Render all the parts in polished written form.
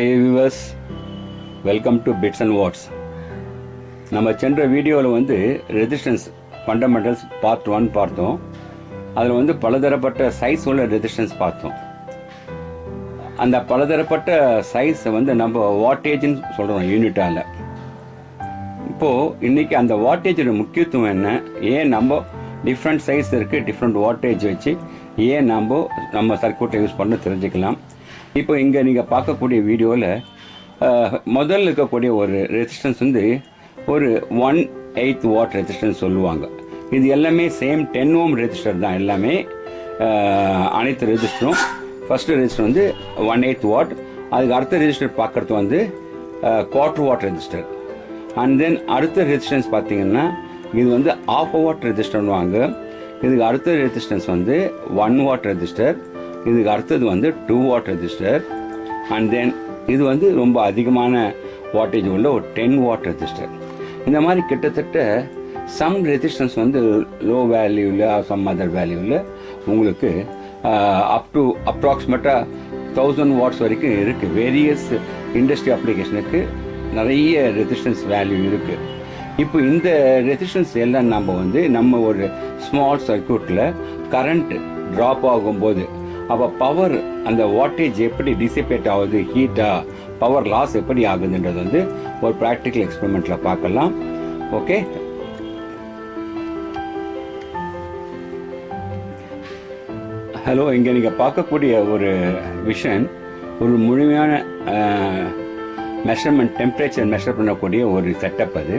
Hi viewers, welcome to bits and what's. நம்ம சென்ற வீடியோவில் வந்து ரெசிஸ்டன்ஸ் ஃபண்டமெண்டல்ஸ் பார்ட் 1 பார்த்தோம். அதில் வந்து பலதரப்பட்ட சைஸ் உள்ள ரெசிஸ்டன்ஸ் பார்த்தோம். அந்த பலதரப்பட்ட சைஸை வந்து நம்ம வாட்டேஜ்னு சொல்கிறோம் யூனிட்டால். இப்போது இன்றைக்கி அந்த வாட்டேஜோட முக்கியத்துவம் என்ன, ஏன் நம்ம டிஃப்ரெண்ட் சைஸ் இருக்குது, டிஃப்ரெண்ட் வாட்டேஜ் வச்சு ஏன் நம்ம சர்க்யூட்டை யூஸ் பண்ண தெரிஞ்சுக்கலாம். இப்போ இங்கே நீங்கள் பார்க்கக்கூடிய வீடியோவில் முதல்ல இருக்கக்கூடிய ஒரு ரெசிஸ்டன்ஸ் வந்து ஒரு 1/8 வாட் ரெசிஸ்டன்ஸ் சொல்லுவாங்க. இது எல்லாமே சேம் 10 ஓம் ரெசிஸ்டர் தான். எல்லாமே அனைத்து ரெசிஸ்டரும் ஃபஸ்ட்டு ரெசிஸ்டர் வந்து 1/8 வாட். அதுக்கு அடுத்த ரெசிஸ்டர் பார்க்குறது வந்து 1/4 வாட் ரெசிஸ்டர். அண்ட் தென் அடுத்த ரெசிஸ்டன்ஸ் பார்த்தீங்கன்னா இது வந்து 1/2 வாட் ரெசிஸ்டர்னு வாங்க. இதுக்கு அடுத்த ரெசிஸ்டன்ஸ் வந்து 1 வாட் ரெசிஸ்டர். இதுக்கு அடுத்தது வந்து 2 வாட் ரெசிஸ்டர். அண்ட் தென் இது வந்து ரொம்ப அதிகமான வாட்டேஜ் உள்ள ஒரு 10 வாட் ரெசிஸ்டர். இந்த மாதிரி கிட்டத்தட்ட சம் ரெசிஸ்டன்ஸ் வந்து லோ வேல்யூவில் சம் அதர் வேல்யூவில் உங்களுக்கு அப் டு அப்ராக்சிமேட்டாக 1000 வாட்ஸ் வரைக்கும் இருக்குது. வேரியஸ் இண்டஸ்ட்ரி அப்ளிகேஷனுக்கு நிறைய ரெசிஸ்டன்ஸ் வேல்யூ இருக்குது. இப்போ இந்த ரெசிஸ்டன்ஸ் எல்லாம் நம்ம ஒரு ஸ்மால் சர்க்யூட்டில் கரண்ட் ட்ராப் ஆகும்போது அப்போ பவர் அந்த வாட்டேஜ் எப்படி டிசிபேட் ஆகுது, ஹீட்டாக பவர் லாஸ் எப்படி ஆகுதுன்றது வந்து ஒரு ப்ராக்டிக்கல் எக்ஸ்பெரிமெண்ட்டில் பார்க்கலாம். Okay, hello. இங்கே நீங்கள் பார்க்கக்கூடிய ஒரு விஷன் ஒரு முழுமையான மெஷர்மெண்ட், டெம்பரேச்சர் மெஷர் பண்ணக்கூடிய ஒரு செட்டப். அது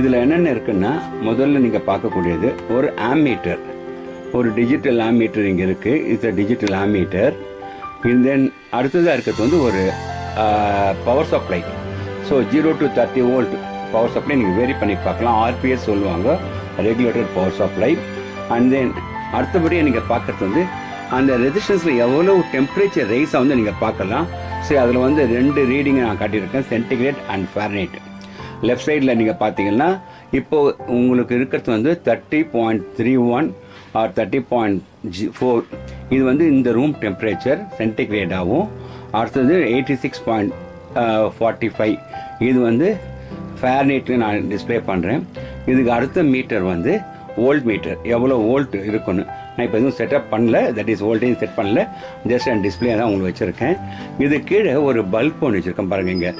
இதில் என்னென்ன இருக்குன்னா, முதல்ல நீங்கள் பார்க்கக்கூடியது ஒரு ஆம்மீட்டர், ஒரு டிஜிட்டல் ஆம்மீட்டர் இங்கே இருக்குது. இது டிஜிட்டல் ஆம்மீட்டர். தென் அடுத்ததாக இருக்கிறது வந்து ஒரு power supply. So 0 to 30 volt power supply நீங்கள் வேரி பண்ணி பார்க்கலாம். ஆர்பிஎஸ் சொல்லுவாங்க, regulated power supply. And then அடுத்தபடியாக நீங்கள் பார்க்குறது வந்து அந்த ரெசிஸ்டன்ஸில் எவ்வளோ டெம்பரேச்சர் ரைஸாக வந்து நீங்கள் பார்க்கலாம். சரி, அதில் வந்து 2 ரீடிங்கை நான் காட்டியிருக்கேன், சென்டிகிரேட் அண்ட் ஃபாரன்ஹீட். லெஃப்ட் சைடில் நீங்கள் பார்த்தீங்கன்னா இப்போது உங்களுக்கு இருக்கிறது வந்து 30.31 ஆர் 30.4. இது வந்து இந்த ரூம் டெம்பரேச்சர் சென்டிகிரேடாகவும், அடுத்தது 86.45 இது வந்து ஃபாரன்ஹீட்னு நான் டிஸ்பிளே பண்ணுறேன். இதுக்கு அடுத்த மீட்டர் வந்து வோல்ட் மீட்டர், எவ்வளோ வோல்ட் இருக்குன்னு. நான் இப்போ எதுவும் செட்டப் பண்ணல, தட் இஸ் வோல்டேஜ் செட் பண்ணல, ஜஸ்ட் அண்ட் டிஸ்பிளே தான் உங்களுக்கு வச்சுருக்கேன். இது கீழே ஒரு பல்ப் ஒன்று வச்சுருக்கேன் பாருங்க. இங்கே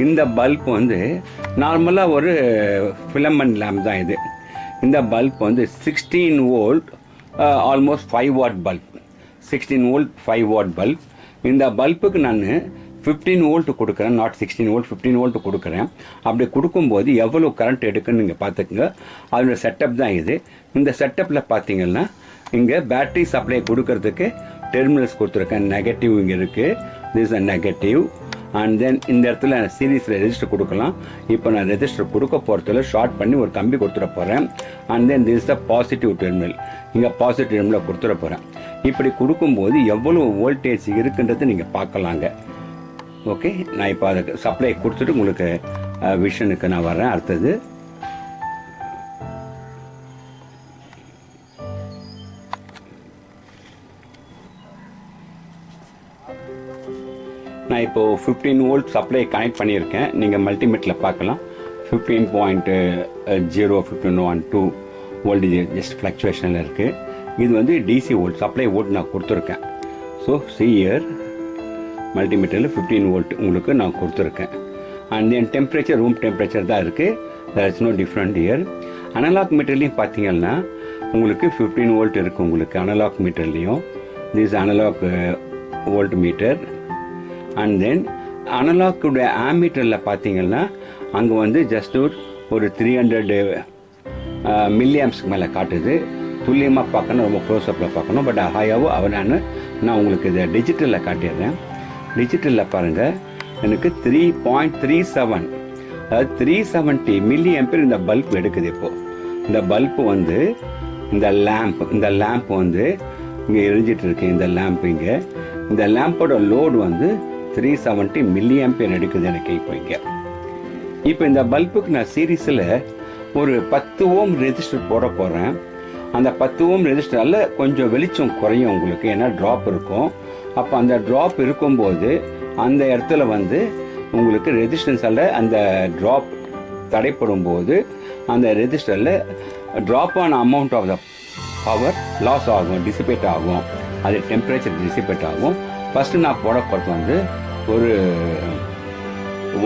இந்த பல்ப் வந்து நார்மலாக ஒரு ஃபிலமெண்ட் லேம்ப் தான் இது. இந்த பல்ப் வந்து 16 volt almost 5 what bulb. 16 volt 5 what bulb. இந்த பல்புக்கு நான் 15 வோல்ட் கொடுக்குறேன், நாட் 16 வோல்ட், 15 வோல்ட் கொடுக்குறேன். அப்படி கொடுக்கும்போது எவ்வளோ கரண்ட் எடுக்குன்னு நீங்கள் பார்த்துக்குங்க. அதோட செட்டப் தான் இது. இந்த செட்டப்பில் பார்த்தீங்கன்னா இங்கே பேட்டரி சப்ளை கொடுக்கறதுக்கு டெர்மினல்ஸ் கொடுத்துருக்கேன். நெகட்டிவ் இங்கே இருக்குது, this a negative. And then இந்த இடத்துல சீரீஸில் ரெஜிஸ்டர் கொடுக்கலாம். இப்போ நான் ரெஜிஸ்டர் கொடுக்க போகிறதுல ஷார்ட் பண்ணி ஒரு கம்பி கொடுத்துட போகிறேன். And then this the positive terminal, இங்கே பாசிட்டிவ் டெர்மினல் கொடுத்துட போகிறேன். இப்படி கொடுக்கும்போது எவ்வளோ வோல்டேஜ் இருக்குன்றது நீங்கள் பார்க்கலாங்க. ஓகே, நான் இப்போ அதுக்கு சப்ளை கொடுத்துட்டு உங்களுக்கு விஷனுக்கு நான் வரேன். அடுத்தது நான் இப்போது 15 வோல்ட் சப்ளை கனெக்ட் பண்ணியிருக்கேன். நீங்கள் மல்டிமீட்டரில் பார்க்கலாம். 15.0, 15.2 வோல்டேஜ் ஜஸ்ட் ஃப்ளக்சுவேஷனில் இருக்குது. இது வந்து டிசி வோல்ட் சப்ளை வோல்ட் நான் கொடுத்துருக்கேன். ஸோ சியர் மல்டிமீட்டரில் 15 வோல்ட் உங்களுக்கு நான் கொடுத்துருக்கேன். And then temperature room temperature தான் இருக்குது, there is no different here. Analogue மீட்டர்லேயும் பார்த்தீங்கன்னா உங்களுக்கு 15 வோல்ட் இருக்குது. உங்களுக்கு அனலாக் மீட்டர்லேயும் this analogue voltmeter. And then அனலாக்குடைய ஆம்மீட்டரில் பார்த்தீங்கன்னா அங்கே வந்து ஜஸ்ட் ஒரு 300 மில்லியாம்ஸ்க்கு மேலே காட்டுது. துல்லியமாக பார்க்கணும், ரொம்ப க்ளோஸ்அப்பில் பார்க்கணும். பட் ஹையாவோ நான் உங்களுக்கு இதை டிஜிட்டலில் காட்டிடுறேன். டிஜிட்டலில் பாருங்கள், எனக்கு 3.37, அதாவது 370 மில்லி ஆம்பியர் இந்த பல்ப் எடுக்குது. இப்போது இந்த பல்ப்பு வந்து இந்த லேம்ப் வந்து இங்கே எரிஞ்சிட்டு இருக்கு. இந்த லேம்ப் இங்கே, இந்த லேம்போட லோடு வந்து 370 மில்லி ஆம்பியர் எடுக்குது எனக்கு இப்போ இங்கே. இப்போ இந்த பல்புக்கு நான் சீரீஸில் ஒரு 10 ஓம் ரெஜிஸ்டர் போட போகிறேன். அந்த 10 ஓம் ரெஜிஸ்டரால் கொஞ்சம் வெளிச்சம் குறையும் உங்களுக்கு, ஏன்னா ட்ராப் இருக்கும். அப்போ அந்த ட்ராப் இருக்கும்போது அந்த இடத்துல வந்து உங்களுக்கு ரெசிஸ்டன்ஸால் அந்த ட்ராப் தடைப்படும் போது அந்த ரெசிஸ்டரில் ட்ராப் ஆன amount of the power loss ஆகும், டிசிபேட் ஆகும், அது டெம்பரேச்சர் டிசிபேட் ஆகும். ஃபஸ்ட்டு நான் போட போகிறது வந்து ஒரு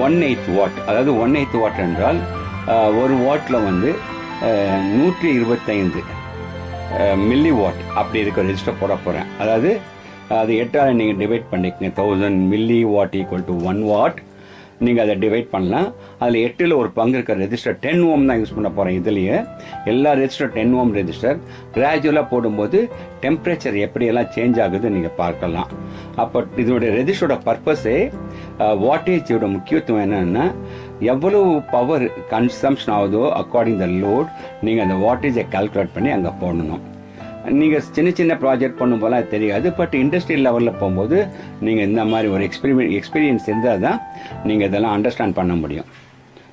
1/8 வாட். அதாவது 1/8 வாட் என்றால் ஒரு வாட்டில் வந்து 125 மில்லி வாட் அப்படி இருக்க ரெஜிஸ்டர் போட போகிறேன். அதாவது அது 8ஆல் நீங்கள் டிவைட் பண்ணிக்கங்க. 1000 milli watt equal to 1 what. நீங்கள் அதை டிவைட் பண்ணலாம். அதில் 8ல் ஒரு பங்கு இருக்கிற ரெஜிஸ்டர் 10 ஓம் தான் யூஸ் பண்ண போகிறேன். இதுலேயே எல்லா ரெஜிஸ்டர் 10 ஓம் ரெஜிஸ்டர் கிராஜுவலாக போடும்போது டெம்பரேச்சர் எப்படியெல்லாம் சேஞ்ச் ஆகுது நீங்கள் பார்க்கலாம். அப்போ இதனுடைய ரெஜிஸ்டரோட பர்பஸே வாட்டேஜோட முக்கியத்துவம் என்னென்னா எவ்வளவு பவர் கன்சம்ஷன் ஆகுதோ அக்கார்டிங் த லோட் நீங்கள் அந்த வாட்டேஜை கால்குலேட் பண்ணி அங்கே போடணும். நீங்கள் சின்ன சின்ன ப்ராஜெக்ட் பண்ணும் போல தெரியாது. பட் இண்டஸ்ட்ரியல் லெவலில் போகும்போது நீங்கள் இந்த மாதிரி ஒரு எக்ஸ்பீரியன்ஸ் இருந்தால் தான் நீங்கள் இதெல்லாம் அண்டர்ஸ்டாண்ட் பண்ண முடியும்.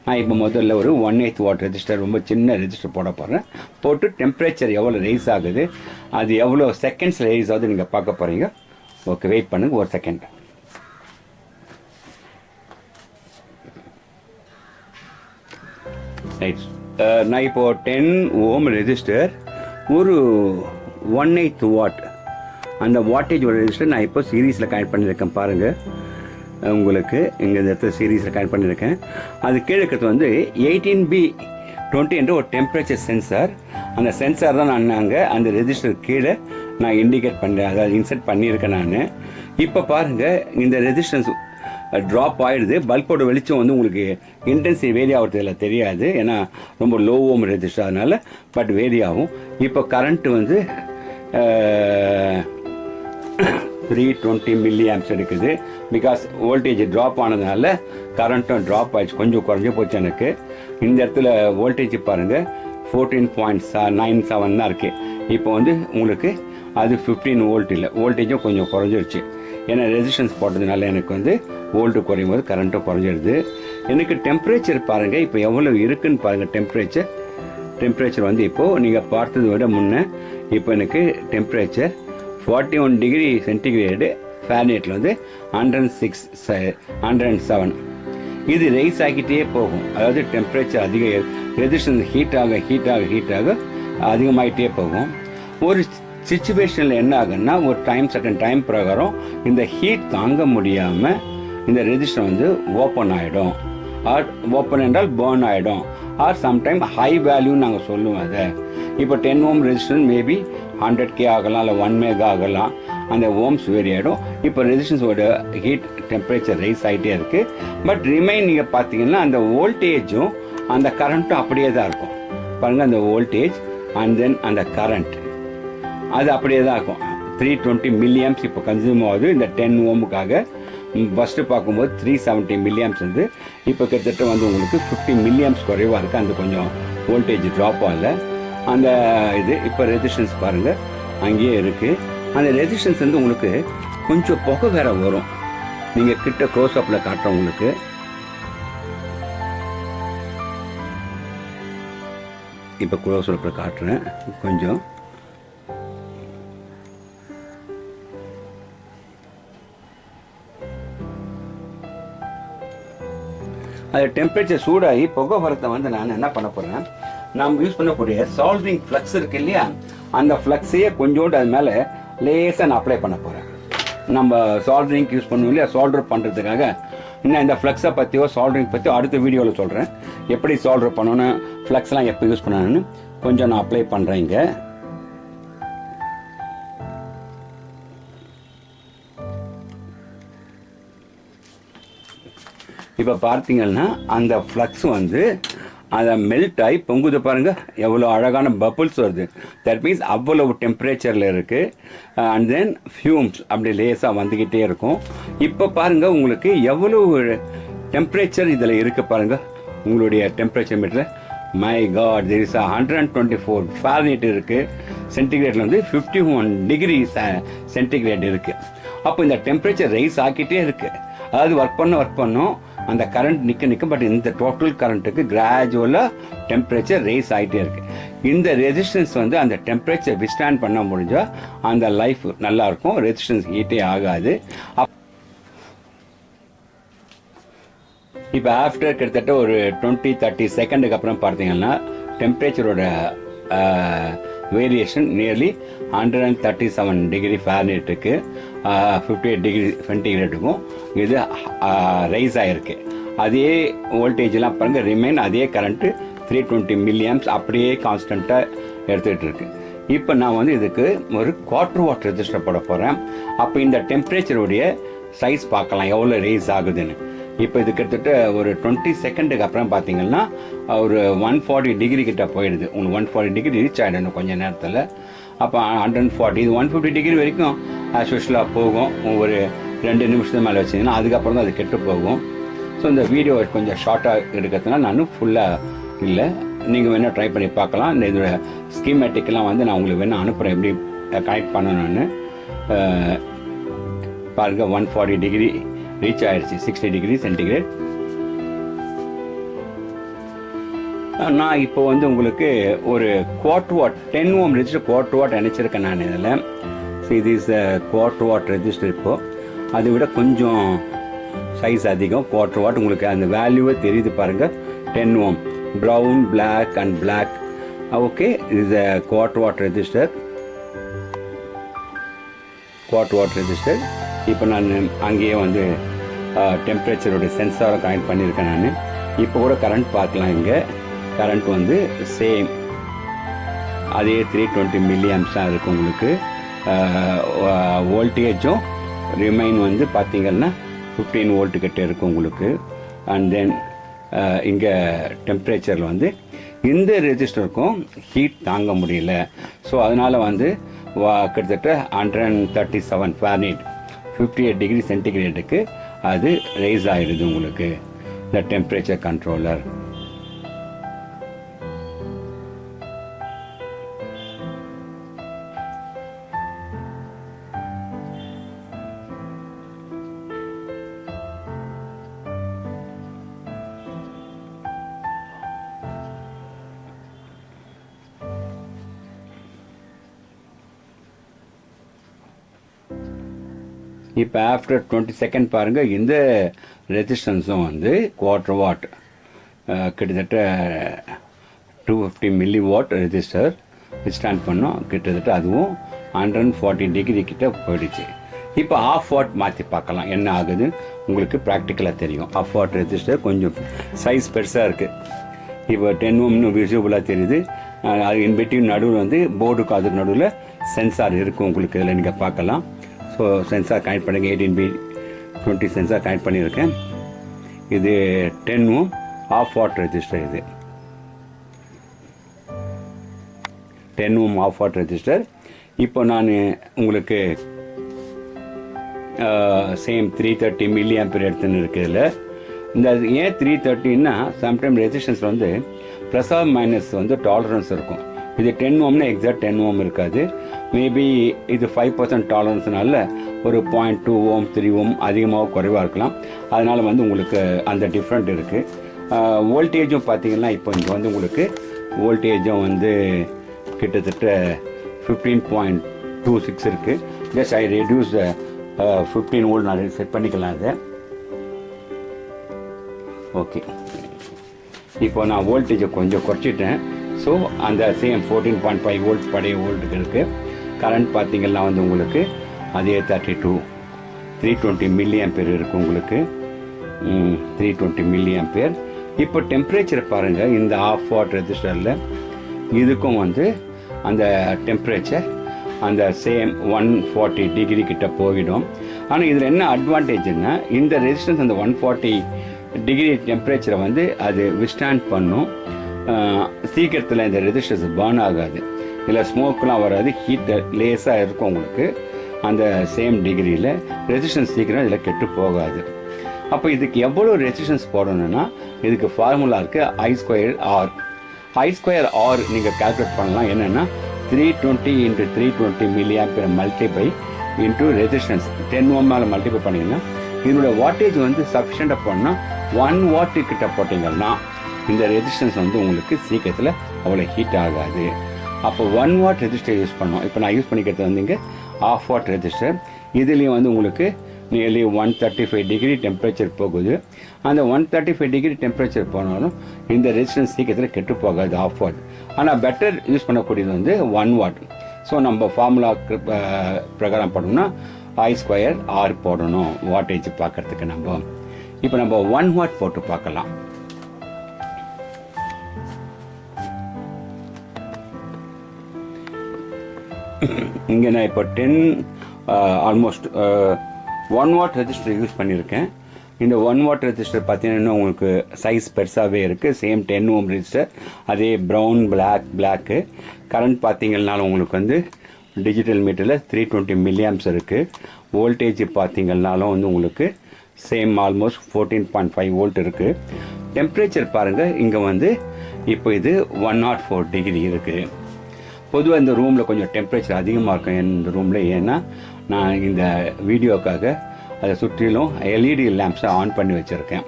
நான் இப்போ முதல்ல ஒரு 1/8 வாட் ரெஜிஸ்டர், ரொம்ப சின்ன ரெஜிஸ்டர் போட போகிறேன். போட்டு டெம்பரேச்சர் எவ்வளோ ரைஸ் ஆகுது, அது எவ்வளோ செகண்ட்ஸில் ரைஸ் ஆகுது நீங்கள் பார்க்க போகிறீங்க. ஓகே, வெயிட் பண்ணுங்கள் ஒரு செகண்ட். ரைட், நான் இப்போது 10 ஓம் ரெஜிஸ்டர் ஒரு 1/8 வாட் அந்த வாட்டேஜ் ரெஜிஸ்டர் நான் இப்போ சீரீஸில் கனெக்ட் பண்ணியிருக்கேன். பாருங்கள், உங்களுக்கு இங்கே இந்த இடத்துல சீரீஸில் கனெக்ட் பண்ணியிருக்கேன். அது கீழே இருக்கிறது வந்து 18B20 என்ற ஒரு டெம்பரேச்சர் சென்சார். அந்த சென்சார் தான் நான் அங்கே அந்த ரெஜிஸ்டர் கீழே நான் இண்டிகேட் பண்ணுறேன், அதாவது இன்செர்ட் பண்ணியிருக்கேன் நான். இப்போ பாருங்கள், இந்த ரெசிஸ்டன்ஸ் ட்ராப் ஆகிடுது. பல்போட வெளிச்சம் வந்து உங்களுக்கு இன்டென்சிவ் வேரி ஆகிறதுல தெரியாது, ஏன்னா ரொம்ப லோ ஓம் ரெஜிஸ்டர் அதனால். பட் வேரி ஆகும். இப்போ கரண்ட்டு வந்து 320 மில்லி ஆம்ப்ஸ் இருக்குது. பிகாஸ் வோல்டேஜ் ட்ராப் ஆனதுனால கரண்ட்டும் ட்ராப் ஆகிடுச்சு, கொஞ்சம் குறைஞ்சி போச்சு எனக்கு. இந்த இடத்துல வோல்டேஜ் பாருங்கள் 14.97 தான் இருக்குது. இப்போ வந்து உங்களுக்கு அது 15 வோல்ட் இல்லை, வோல்டேஜும் கொஞ்சம் குறைஞ்சிருச்சு. ஏன்னா ரெசிஸ்டன்ஸ் போட்டதுனால எனக்கு வந்து வோல்ட்டு குறையும் போது கரண்ட்டும் குறைஞ்சிடுது. எனக்கு டெம்பரேச்சர் பாருங்கள் இப்போ எவ்வளோ இருக்குன்னு பாருங்கள். டெம்பரேச்சர் வந்து இப்போது நீங்கள் பார்த்ததை விட முன்னே இப்போ எனக்கு டெம்பரேச்சர் 41 டிகிரி சென்டிகிரேடு, ஃபாரன்ஹீட்டில் வந்து 107. இது ரைஸ் ஆகிட்டே போகும். அதாவது டெம்பரேச்சர் அதிக ரெசிஸ்டன்ஸ் ஹீட் ஆக அதிகமாகிட்டே போகும். ஒரு சிச்சுவேஷனில் என்ன ஆகுன்னா ஒரு சர்டன் டைம் பிரகாரம் இந்த ஹீட் தாங்க முடியாமல் இந்த ரெசிஸ்டர் வந்து ஓப்பன் ஆகிடும். ஆர் ஓப்பன் என்றால் பேர்ன் ஆகிடும். ஆர் சம்டைம் ஹை வேல்யூன்னு நாங்கள் சொல்லுவோம் அதை. இப்போ 10 ஓம் ரெசிஸ்டன்ஸ் மேபி 100K ஆகலாம், இல்லை 1 மெகா ஆகலாம். அந்த ஓம்ஸ் வேரி ஆகிடும். இப்போ ரெசிஸ்டன்ஸோட ஹீட் டெம்பரேச்சர் ரைஸ் ஆகிட்டே இருக்குது. பட் ரிமைன் நீங்கள் பார்த்தீங்கன்னா அந்த வோல்டேஜும் அந்த கரண்ட்டும் அப்படியே தான் இருக்கும். பாருங்கள், அந்த வோல்டேஜ் அண்ட் தென் அந்த கரண்ட் அது அப்படியே தான் இருக்கும். 320 மில்லியம்ஸ் இப்போ கன்சியூம் ஆகுது இந்த 10 ஓமுக்காக. ஃபஸ்ட்டு பார்க்கும்போது 370 மில்லியம்ஸ் வந்து இப்போ கிட்டத்தட்ட வந்து உங்களுக்கு 50 மில்லியம்ஸ் குறைவாக இருக்குது. அந்த கொஞ்சம் வோல்டேஜ் ட்ராப் ஆகல அந்த இது. இப்போ ரெசிஸ்டன்ஸ் பாருங்கள் அங்கேயே இருக்குது. அந்த ரெசிஸ்டன்ஸ் வந்து உங்களுக்கு கொஞ்சம் புகை வேற வரும். நீங்கள் கிட்ட க்ளோஸ்அப்பில் காட்டுறோம் உங்களுக்கு. இப்போ க்ளோஸ்அப்பில் காட்டுறேன் கொஞ்சம். அது டெம்பரேச்சர் சூடாகி புகை வரத்தை வந்து நான் என்ன பண்ண போகிறேன், நாம் யூஸ் பண்ணக்கூடிய சால்ட்ரிங் ஃப்ளக்ஸ் இருக்கு இல்லையா, அந்த ஃப்ளக்ஸையே கொஞ்சோண்டு அது மேலே லேசாக நான் அப்ளை பண்ண போகிறேன். நம்ம சால்ட்ரிங் யூஸ் பண்ணுவோம் இல்லையா, சால்டர் பண்ணுறதுக்காக. இன்னும் இந்த ஃப்ளக்ஸை பற்றியோ சால்ட்ரிங் பற்றியோ அடுத்த வீடியோவில் சொல்கிறேன். எப்படி சால்டர் பண்ணணும், ஃப்ளக்ஸ்லாம் எப்போ யூஸ் பண்ணணும்னு கொஞ்சம் நான் அப்ளை பண்ணுறேன் இங்கே. இப்போ பார்த்தீங்கன்னா அந்த ஃப்ளக்ஸ் வந்து அதை மெல்ட் ஆகி பொங்குது பாருங்கள், எவ்வளோ அழகான பப்புள்ஸ் வருது. தட் மீன்ஸ் அவ்வளவு டெம்பரேச்சரில் இருக்குது. அண்ட் தென் ஃபியூம்ஸ் அப்படி லேஸாக வந்துக்கிட்டே இருக்கும். இப்போ பாருங்கள் உங்களுக்கு எவ்வளோ டெம்பரேச்சர் இதில் இருக்குது பாருங்கள். உங்களுடைய டெம்பரேச்சர் மீட்டரில் my god there is 124 Fahrenheit இருக்குது. சென்டிகிரேடில் வந்து 51 டிகிரி சென்டிகிரேட் இருக்குது. அப்போ இந்த டெம்பரேச்சர் ரைஸ் ஆக்கிட்டே இருக்குது. அதாவது ஒர்க் பண்ணோம் அந்த கரண்ட் நிற்க. பட் இந்த டோட்டல் கரண்ட்டுக்கு கிராஜுவலாக டெம்பரேச்சர் ரைஸ் ஆகிட்டே இருக்குது. இந்த ரெசிஸ்டன்ஸ் வந்து அந்த டெம்பரேச்சர் விஸ்டாண்ட் பண்ண முடிஞ்சால், முடிஞ்சா, அந்த லைஃப் நல்லாயிருக்கும், ரெசிஸ்டன்ஸ் ஹீட்டே ஆகாது. இப்போ ஆஃப்டர் கிட்டத்தட்ட ஒரு 20-30 செகண்டுக்கு அப்புறம் பார்த்தீங்கன்னா டெம்பரேச்சரோட வேரியேஷன் நியர்லி 137 டிகிரி ஃபாரன்ஹீட்டுக்கு 58 டிகிரி சென்டிகிரேட்டுக்கும் இது ரைஸ் ஆகிருக்கு. அதே வோல்டேஜ்லாம் பாருங்கள் ரிமைன் அதே கரண்ட்டு 320 மில்லியம்ஸ் அப்படியே கான்ஸ்டண்ட்டாக எடுத்துகிட்டு இருக்கு. இப்போ நான் வந்து இதுக்கு ஒரு குவார்டர் வாட் ரெஜிஸ்டர் போட போகிறேன். அப்போ இந்த டெம்பரேச்சருடைய சைஸ் பார்க்கலாம் எவ்வளோ ரைஸ் ஆகுதுன்னு. இப்போ இது கிட்டத்தட்ட ஒரு 20 செகண்டுக்கு அப்புறம் பார்த்தீங்கன்னா ஒரு 140 டிகிரி கிட்ட போயிடுது. உங்களுக்கு 140 டிகிரி ரீச் ஆகிடணும் கொஞ்சம் நேரத்தில். அப்போ 140 இது 150 டிகிரி வரைக்கும் ஆஸ் யூஷுவலாக போகும். ஒரு 2 நிமிஷத்துக்கு மேலே வச்சிங்கன்னா அதுக்கப்புறம் தான் அது கெட்டு போகும். ஸோ இந்த வீடியோ கொஞ்சம் ஷார்ட்டாக எடுக்கிறதுனால நான் ஃபுல்லாக இல்லை, நீங்கள் வேணால் ட்ரை பண்ணி பார்க்கலாம். இந்த இதோட ஸ்கீமேட்டிக்கெலாம் வந்து நான் உங்களுக்கு வேணால் அனுப்புகிறேன் எப்படி கனெக்ட் பண்ணணும்னு. பாருங்கள் 140 டிகிரி ரீச் ஆயிடுச்சு, 60 டிகிரி சென்டிகிரேட். நான் இப்போ வந்து உங்களுக்கு ஒரு quarter watt 10 ohm resistor quarter watt நினச்சிருக்கேன் நான் இதில். ஸோ இது இஸ் குவார்டர் வாட் ரெஜிஸ்டர். இப்போது அதை விட கொஞ்சம் சைஸ் அதிகம். குவார்டர் வாட் உங்களுக்கு அந்த வேல்யூவே தெரியுது பாருங்கள். 10 ohm brown black and black. Okay, இது quarter watt resistor. Quarter watt resistor. இப்போ நான் அங்கேயே வந்து டெம்பரேச்சரோட சென்சாரை கனெக்ட் பண்ணியிருக்கேன் நான். இப்போ கூட கரண்ட் பார்க்கலாம். இங்கே கரண்ட் வந்து சேம் அதே 320 மில்லியம்ஸ் தான் இருக்குது உங்களுக்கு. வோல்டேஜும் ரிமைன் வந்து பார்த்தீங்கன்னா 15 வோல்ட் கிட்ட இருக்குது உங்களுக்கு. அண்ட் தென் இங்கே டெம்பரேச்சரில் வந்து இந்த ரெஜிஸ்டருக்கும் ஹீட் தாங்க முடியல. ஸோ அதனால் வந்து கிட்டத்தட்ட 137 ஃபாரன்ஹீட் 58 டிகிரி சென்டிகிரேட்டுக்கு அது ரைஸ் ஆகிடுது உங்களுக்கு இந்த டெம்பரேச்சர் கண்ட்ரோலர். இப்போ ஆஃப்டர் 20 செகண்ட் பாருங்கள், இந்த ரெசிஸ்டன்ஸும் வந்து குவார்டர் வாட் கிட்டத்தட்ட 250 மில்லி வாட் ரெசிஸ்டர் ஸ்டாண்ட் பண்ணோம். கிட்டத்தட்ட அதுவும் 140 டிகிரி கிட்ட போயிடுச்சு. இப்போ ஆஃப் வாட் மாற்றி பார்க்கலாம் என்ன ஆகுது உங்களுக்கு ப்ராக்டிக்கலாக தெரியும். ஆஃப் வாட் ரெசிஸ்டர் கொஞ்சம் சைஸ் பெருசாக இருக்குது. இப்போ 10 ஓம்னு விசிபிளாக தெரியுது. அது இன்பிட்வீன் நடுவில் வந்து போர்டுக்கு அதுக்கு நடுவில் சென்சார் இருக்கும் உங்களுக்கு. இதில் நீங்கள் பார்க்கலாம். ஸோ சென்சார் கனெக்ட் பண்ணுங்க. 18B20 சென்சார் கனெக்ட் பண்ணியிருக்கேன். இது 10 ஓம் ஆஃப் வாட் ரெஜிஸ்டர். இது 10 ஓம் ஆஃப் வாட் ரெஜிஸ்டர். இப்போ நான் உங்களுக்கு சேம் 330 மில்லி ஆம்பியர் எடுத்துன்னு இருக்குதுல. இந்த ஏன் 330ன்னா சம்டைம் ரெசிஸ்டன்ஸ் வந்து ப்ளஸ் ஆர் மைனஸ் வந்து டாலரன்ஸ் இருக்கும். இது 10 ஓம்னா எக்ஸாக்ட் 10 ஓம் இருக்காது. மேபி இது 5% டாலரன்ஸ்னால ஒரு 0.2 ஓம் 3 ஓம் அதிகமாக குறைவாக இருக்கலாம். அதனால் வந்து உங்களுக்கு அந்த டிஃப்ரெண்ட் இருக்குது. வோல்டேஜும் பார்த்தீங்கன்னா இப்போ இங்கே வந்து உங்களுக்கு வோல்டேஜும் வந்து கிட்டத்தட்ட 15.26 இருக்குது. ஜஸ்ட் ஐ ரெடியூஸ் 15 வோல்ட் நான் செட் பண்ணிக்கலாம் அதை. ஓகே, இப்போ நான் வோல்டேஜை கொஞ்சம் குறைச்சிட்டேன். ஸோ அந்த சேம் 14.5 வோல்ட் பழைய வோல்ட்டுக்கு இருக்குது. கரண்ட் பார்த்தீங்கன்னா வந்து உங்களுக்கு அதே 320 மில்லி ஆம்பியர் இருக்குது உங்களுக்கு. 320 மில்லி ஆம்பியர். இப்போ டெம்பரேச்சர் பாருங்கள். இந்த ஆஃப் வாட் ரெஜிஸ்டரில் இதுக்கும் வந்து அந்த டெம்பரேச்சர் அந்த சேம் 140 டிகிரி கிட்ட போயிடும். ஆனால் இதில் என்ன அட்வான்டேஜ்னா இந்த ரெசிஸ்டன்ஸ் அந்த 140 டிகிரி டெம்பரேச்சரை வந்து அது விஸ்டாண்ட் பண்ணும். சீக்கிரத்தில் இந்த ரெசிஸ்டன்ஸ் பர்ன் ஆகாது. இதில் ஸ்மோக்லாம் வராது. ஹீட்டு லேஸாக இருக்கும் உங்களுக்கு. அந்த சேம் டிகிரியில் ரெசிஸ்டன்ஸ் சீக்கிரம் இதில் கெட்டு போகாது. அப்போ இதுக்கு எவ்வளோ ரெசிஸ்டன்ஸ் போடணும்னா இதுக்கு ஃபார்முலா இருக்குது I²R. I²R நீங்கள் கால்குலேட் பண்ணலாம். என்னென்னா 320 × 320 milli ampere multiply into resistance 10 ஓம் மேலே மல்டிபை பண்ணிங்கன்னா இதோட வாட்டேஜ் வந்து சஃபிஷியண்ட்டாக போனால் 1 வாட்டு கிட்ட போட்டிங்கன்னா இந்த ரெசிஸ்டன்ஸ் வந்து உங்களுக்கு சீக்கிரத்தில் அவ்வளோ ஹீட் ஆகாது. அப்போ 1 வாட் ரெஜிஸ்டர் யூஸ் பண்ணோம். இப்போ நான் யூஸ் பண்ணிக்கிறது வந்து இங்கே ஆஃப் வாட் ரெஜிஸ்டர். இதுலேயும் வந்து உங்களுக்கு நியர்லி 135 டிகிரி டெம்பரேச்சர் போகுது. அந்த 135 டிகிரி டெம்பரேச்சர் போனாலும் இந்த ரெசிஸ்டன்ஸ் சீக்கிரத்தில் கெட்டு போகாது, ஆஃப் ஆகுது. ஆனால் பெட்டர் யூஸ் பண்ணக்கூடியது வந்து 1 வாட். ஸோ நம்ம ஃபார்முலா பிரகாரம் பண்ணோம்னா I²R போடணும் வாட்டேஜ் பார்க்கறதுக்கு. இப்போ நம்ம 1 வாட் போட்டு பார்க்கலாம். இங்கே நான் இப்போ 10 ஆல்மோஸ்ட் 1 வாட் ரெஜிஸ்டர் யூஸ் பண்ணியிருக்கேன். இந்த 1 வாட் ரெஜிஸ்டர் பார்த்தீங்கன்னா உங்களுக்கு சைஸ் பெருசாகவே இருக்குது. சேம் 10 ஓம் ரெஜிஸ்டர், அதே ப்ரௌன் பிளாக்கு. கரண்ட் பார்த்தீங்கன்னாலும் உங்களுக்கு வந்து டிஜிட்டல் மீட்டரில் 320 மில்லியாம்ஸ் இருக்குது. வோல்டேஜ் பார்த்தீங்கன்னாலும் வந்து உங்களுக்கு சேம் ஆல்மோஸ்ட் 14.5 வோல்ட் இருக்குது. டெம்பரேச்சர் பாருங்கள், இங்கே வந்து இப்போ இது 104 டிகிரி இருக்குது. பொதுவாக இந்த ரூமில் கொஞ்சம் டெம்பரேச்சர் அதிகமாக இருக்கும் இந்த ரூமில். ஏன்னா நான் இந்த வீடியோக்காக அதை சுற்றிலும் எல்இடி லேம்ப்ஸை ஆன் பண்ணி வச்சுருக்கேன்.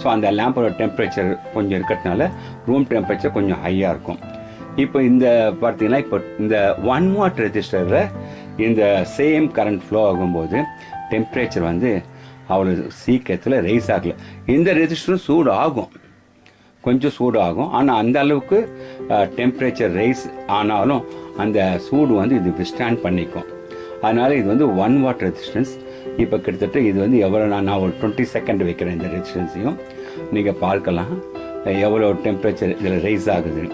ஸோ அந்த லேம்போட டெம்பரேச்சர் கொஞ்சம் இருக்கிறதுனால ரூம் டெம்பரேச்சர் கொஞ்சம் ஹையாக இருக்கும். இப்போ இந்த பார்த்தீங்கன்னா இப்போ இந்த 1 வாட் ரெஜிஸ்டரில் இந்த சேம் கரண்ட் ஃப்ளோ ஆகும்போது டெம்பரேச்சர் வந்து அவ்வளோ சீக்கிரத்தில் ரைஸ் ஆகலை. இந்த ரெஜிஸ்டரும் சூடு ஆகும், கொஞ்சம் சூடு ஆகும். ஆனால் அந்த அளவுக்கு டெம்பரேச்சர் ரைஸ் ஆனாலும் அந்த சூடு வந்து இது விஸ்டாண்ட் பண்ணிக்கும். அதனால் இது வந்து 1 வாட் ரெசிஸ்டன்ஸ். இப்போ கிட்டத்தட்ட இது வந்து எவ்வளோ நான் ஒரு 20 செகண்ட் வைக்கிறேன். இந்த ரெசிஸ்டன்ஸையும் நீங்கள் பார்க்கலாம் எவ்வளோ டெம்பரேச்சர் இதில் ரைஸ் ஆகுது.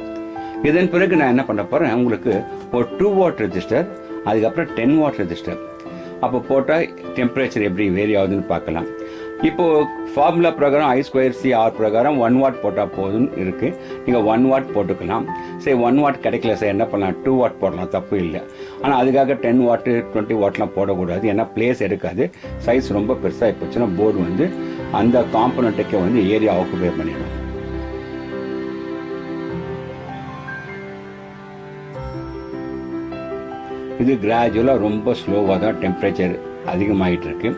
இதன் பிறகு நான் என்ன பண்ண போகிறேன், உங்களுக்கு ஒரு 2 வாட் ரெஜிஸ்டர், அதுக்கப்புறம் 10 வாட் ரெஜிஸ்டர். அப்போ போட்டால் டெம்பரேச்சர் எப்படி வேரி ஆகுதுன்னு பார்க்கலாம். இப்போது ஃபார்முலா பிரகாரம் I²CR பிரகாரம் 1 வாட் போட்டால் போதும்னு இருக்குது. நீங்கள் 1 வாட் போட்டுக்கலாம். சரி 1 வாட் கிடைக்கல சார், என்ன பண்ணலாம், 2 வாட் போடலாம், தப்பு இல்லை. ஆனால் அதுக்காக 10 வாட்டு 20 வாட்லாம் போடக்கூடாது. ஏன்னா பிளேஸ் எடுக்காது. சைஸ் ரொம்ப பெருசாக போச்சுன்னா போர்டு வந்து அந்த காம்பனண்ட்டுக்கு வந்து ஏரியா ஆக்குபை பண்ணிடும். இது கிராஜுவலாக ரொம்ப ஸ்லோவாக தான் டெம்பரேச்சர் அதிகமாகிட்டு இருக்கு.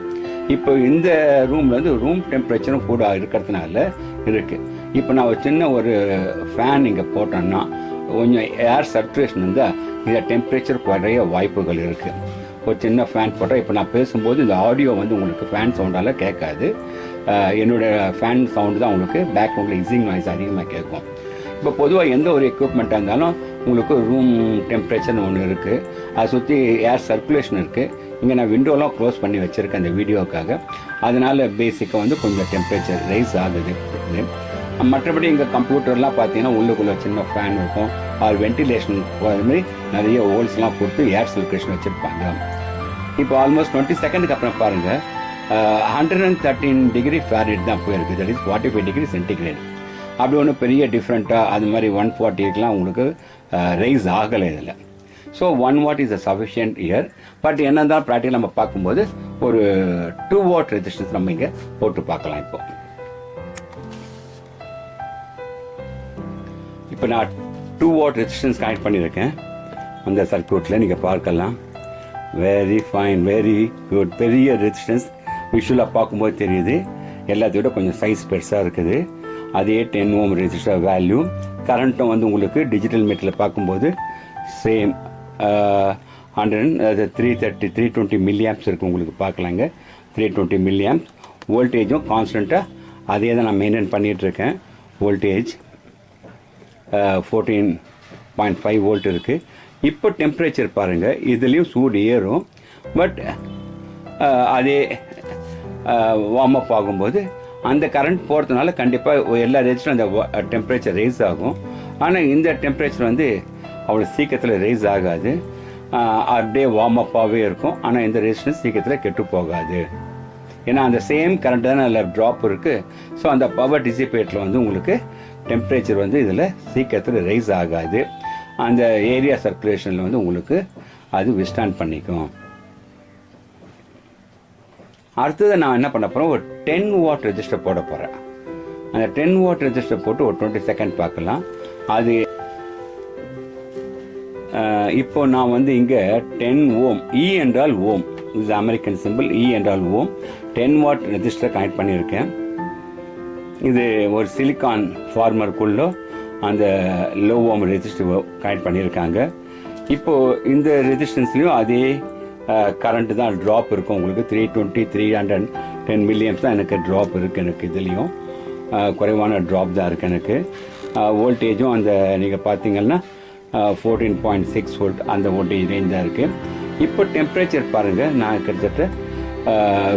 இப்போ இந்த ரூமில் வந்து ரூம் டெம்பரேச்சரும் கூட இருக்கிறதுனால இருக்குது. இப்போ நான் ஒரு சின்ன ஒரு ஃபேன் இங்கே போட்டோன்னா கொஞ்சம் ஏர் சர்க்குலேஷன் இருந்தால் இந்த டெம்பரேச்சர் குறைய வாய்ப்புகள் இருக்குது. ஒரு சின்ன ஃபேன் போட்டால் இப்போ நான் பேசும்போது இந்த ஆடியோ வந்து உங்களுக்கு ஃபேன் சவுண்டால் கேட்காது. என்னோடய ஃபேன் சவுண்டு தான் உங்களுக்கு பேக்ரவுண்டில் இசிங் நாய்ஸ் அதிகமாக கேட்கும். இப்போ பொதுவாக எந்த ஒரு எக்யூப்மெண்ட்டாக இருந்தாலும் உங்களுக்கு ரூம் டெம்பரேச்சர்னு ஒன்று இருக்குது, அதை சுற்றி ஏர் சர்க்குலேஷன் இருக்குது. இங்கே நான் விண்டோலாம் க்ளோஸ் பண்ணி வச்சுருக்கேன் இந்த வீடியோக்காக. அதனால் பேசிக்காக வந்து கொஞ்சம் டெம்பரேச்சர் ரைஸ் ஆகுது. மற்றபடி இங்கே கம்ப்யூட்டர்லாம் பார்த்தீங்கன்னா உள்ளுக்குள்ளே சின்ன ஃபேன் இருக்கும், அது வென்டிலேஷன் மாதிரி நிறைய ஹோல்ஸ்லாம் போட்டு ஏர் சர்க்குலேஷன் வச்சுருப்பாங்க. இப்போ ஆல்மோஸ்ட் 20 செகண்டுக்கு அப்புறம் பாருங்கள் 113 டிகிரி ஃபேரன்ஹீட் தான் போயிருக்கு. That is 45 degree centigrade. அப்படி ஒன்றும் பெரிய டிஃப்ரெண்ட்டாக அது மாதிரி 140க்குலாம் உங்களுக்கு ரைஸ் ஆகலை இதில். So 1 what is a sufficient year. But என்ன தான் ப்ராக்டிக்கல் நம்ம பார்க்கும்போது ஒரு 2 வாட் ரெசிஸ்டன்ஸ் நம்ம இங்கே போட்டு பார்க்கலாம். இப்போ நான் 2 வாட் ரெசிஸ்டன்ஸ் கனெக்ட் பண்ணியிருக்கேன் அந்த சர்க்யூட்டில், நீங்கள் பார்க்கலாம். Very fine, very good. பெரிய ரெசிஸ்டன்ஸ் விஷுவலாக பார்க்கும்போது தெரியுது. எல்லாத்தையும் விட கொஞ்சம் சைஸ் பெருசாக இருக்குது. அதே 10 ஓம் ரெசிஸ்டர் வேல்யூ. கரண்ட்டும் வந்து உங்களுக்கு டிஜிட்டல் மீட்டரில் பார்க்கும்போது சேம் 320 மில்லியாம்ஸ் இருக்குது. உங்களுக்கு பார்க்கலாங்க 320 மில்லியாம்ஸ். வோல்டேஜும் கான்ஸ்டண்ட்டாக அதே தான் நான் மெயின்டைன் பண்ணிகிட்ருக்கேன். வோல்டேஜ் 14.5 வோல்ட் இருக்குது. இப்போ டெம்பரேச்சர் பாருங்கள், இதுலேயும் சூடு ஏறும். பட் அதே வார்ம் அப் ஆகும்போது அந்த கரண்ட் போகிறதுனால கண்டிப்பாக எல்லா ரெஜிஸ்டரும் அந்த டெம்பரேச்சர் ரைஸ் ஆகும். ஆனால் இந்த டெம்பரேச்சர் வந்து அவ்வளோ சீக்கிரத்தில் ரைஸ் ஆகாது, அப்படியே வார்ம் அப்பாகவே இருக்கும். ஆனால் இந்த ரெசிஸ்டன்ஸ் சீக்கிரத்தில் கெட்டு போகாது. ஏன்னா அந்த சேம் கரண்ட் தானே அதில் ட்ராப் இருக்குது. ஸோ அந்த பவர் டிசிபேட்டில் வந்து உங்களுக்கு டெம்பரேச்சர் வந்து இதில் சீக்கிரத்தில் ரைஸ் ஆகாது. அந்த ஏரியா சர்க்குலேஷனில் வந்து உங்களுக்கு அது விஸ்டாண்ட் பண்ணிக்கும். அடுத்தது நான் என்ன பண்ண போகிறேன், ஒரு 10 வாட் ரெஜிஸ்டர் போட போகிறேன். அந்த 10 வாட் ரெஜிஸ்டர் போட்டு ஒரு 20 செகண்ட் பார்க்கலாம். அது இப்போ நான் வந்து இங்கே 10 ஓம், இ என்றால் ஓம், இது அமெரிக்கன் சிம்பிள், இ என்றால் ஓம். 10 வாட் ரெஜிஸ்டர் கனெக்ட் பண்ணியிருக்கேன். இது ஒரு சிலிக்கான் ஃபார்மருக்குள்ளே அந்த லோ ஓம் ரெஜிஸ்டர் கனெக்ட் பண்ணியிருக்காங்க. இப்போது இந்த ரெசிஸ்டன்ஸ்லேயும் அதே கரண்ட்டு தான் ட்ராப் இருக்கும் உங்களுக்கு 320 310 மில்லியம்ஸ் தான் எனக்கு ட்ராப் இருக்குது எனக்கு இதுலேயும் குறைவான ட்ராப் தான் இருக்குது எனக்கு வோல்டேஜும் அந்த நீங்கள் பார்த்தீங்கன்னா 14.6 வோல்ட் அந்த வோல்டேஜ் ரேஞ்ச் தான் இருக்குது. இப்போ டெம்பரேச்சர் பாருங்கள், நான் கிட்டத்தட்ட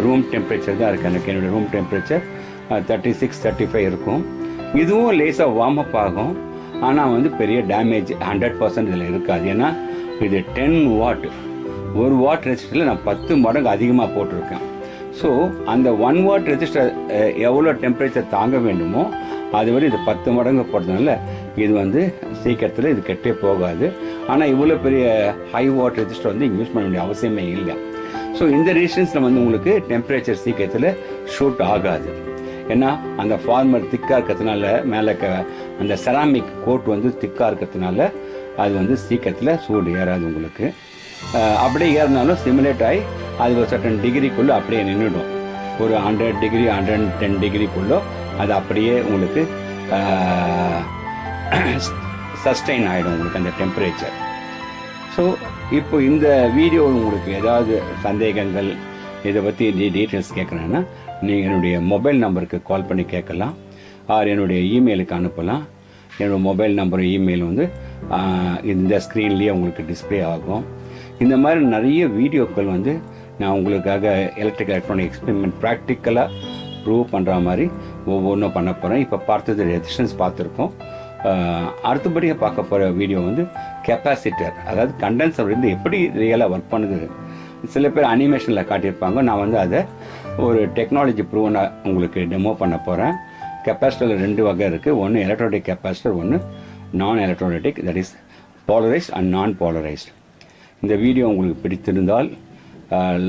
ரூம் டெம்பரேச்சர் தான் இருக்குது எனக்கு. என்னோடய ரூம் டெம்பரேச்சர் 36 35 இருக்கும். இதுவும் லேசாக வார்ம் அப் ஆகும், ஆனால் வந்து பெரிய டேமேஜ் 100% இதில் இருக்காது. ஏன்னா இது 10 வாட், 1 வாட் ரெசிஸ்டரில் நான் 10 மடங்கு அதிகமாக போட்டிருக்கேன். ஸோ அந்த 1 வாட் ரெசிஸ்டர் எவ்வளோ டெம்பரேச்சர் தாங்க வேண்டுமோ அது வரை இது 10 மடங்கு போடுறதுனால இது வந்து சீக்கிரத்தில் இது கெட்டே போகாது. ஆனால் இவ்வளோ பெரிய ஹை வாட் ரெசிஸ்டர் வந்து யூஸ் பண்ண வேண்டிய அவசியமே இல்லை. ஸோ இந்த ரீசன்ஸில் வந்து உங்களுக்கு டெம்பரேச்சர் சீக்கிரத்தில் ஷூட் ஆகாது. ஏன்னா அந்த ஃபார்மர் திக்காக இருக்கிறதுனால மேலே அந்த செராமிக் கோட் வந்து திக்காக இருக்கிறதுனால அது வந்து சீக்கிரத்தில் சூடு ஏறாது உங்களுக்கு. அப்படியே ஏறினாலும் சிமுலேட் ஆகி அது ஒரு சர்டன் டிகிரிக்குள்ளே அப்படியே நின்றுடும். ஒரு 100 டிகிரி 110 டிகிரிக்குள்ளே அது அப்படியே உங்களுக்கு சஸ்டெயின் ஆகிடும் உங்களுக்கு அந்த டெம்பரேச்சர். ஸோ இப்போ இந்த வீடியோ உங்களுக்கு ஏதாவது சந்தேகங்கள் இதை பற்றி டீட்டெயில்ஸ் கேட்குறேன்னா நீங்கள் என்னுடைய மொபைல் நம்பருக்கு கால் பண்ணி கேட்கலாம், ஆர் என்னுடைய இமெயிலுக்கு அனுப்பலாம். என்னோடய மொபைல் நம்பர் இமெயில் வந்து இந்த ஸ்க்ரீன்லேயே உங்களுக்கு டிஸ்பிளே ஆகும். இந்த மாதிரி நிறைய வீடியோக்கள் வந்து நான் உங்களுக்காக எலக்ட்ரிக்கல் எக்ஸ்பெரிமெண்ட் ப்ராக்டிக்கலாக ப்ரூவ் பண்ணுற மாதிரி ஒவ்வொன்றும் பண்ண போகிறேன். இப்போ பார்த்தது ரெசிஸ்டன்ஸ் பார்த்துருக்கோம். அடுத்தபடியாக பார்க்க போகிற வீடியோ வந்து கெப்பாசிட்டர், அதாவது கண்டென்சர் வந்து எப்படி ரியலாக ஒர்க் பண்ணுது. சில பேர் அனிமேஷனில் காட்டியிருப்பாங்க, நான் வந்து அதை ஒரு டெக்னாலஜி ப்ரூவனாக உங்களுக்கு டெமோ பண்ண போகிறேன். கெப்பாசிட்டரில் 2 வகை இருக்குது. ஒன்று எலக்ட்ரோலைட்டிக் கெப்பாசிட்டர், ஒன்று non electrolytic, that is polarized and non polarized. இந்த வீடியோ உங்களுக்கு பிடித்திருந்தால்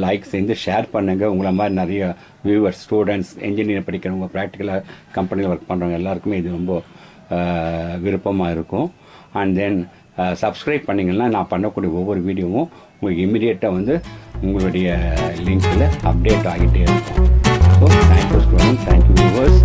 லைக் செய்து ஷேர் பண்ணுங்கள். உங்களை மாதிரி நிறைய வியூவர்ஸ், ஸ்டூடெண்ட்ஸ், என்ஜினியர் படிக்கிறவங்க, ப்ராக்டிக்கலாக கம்பெனியில் ஒர்க் பண்ணுறவங்க எல்லாருக்குமே இது ரொம்ப விருப்பமாக இருக்கும். அண்ட் தென் சப்ஸ்கிரைப் பண்ணிங்கன்னா நான் பண்ணக்கூடிய ஒவ்வொரு வீடியோவும் உங்களுக்கு இமீடியட்டாக வந்து உங்களுடைய லிங்க்கில் அப்டேட் ஆகிட்டே இருக்கும். So thank you students, thank you viewers.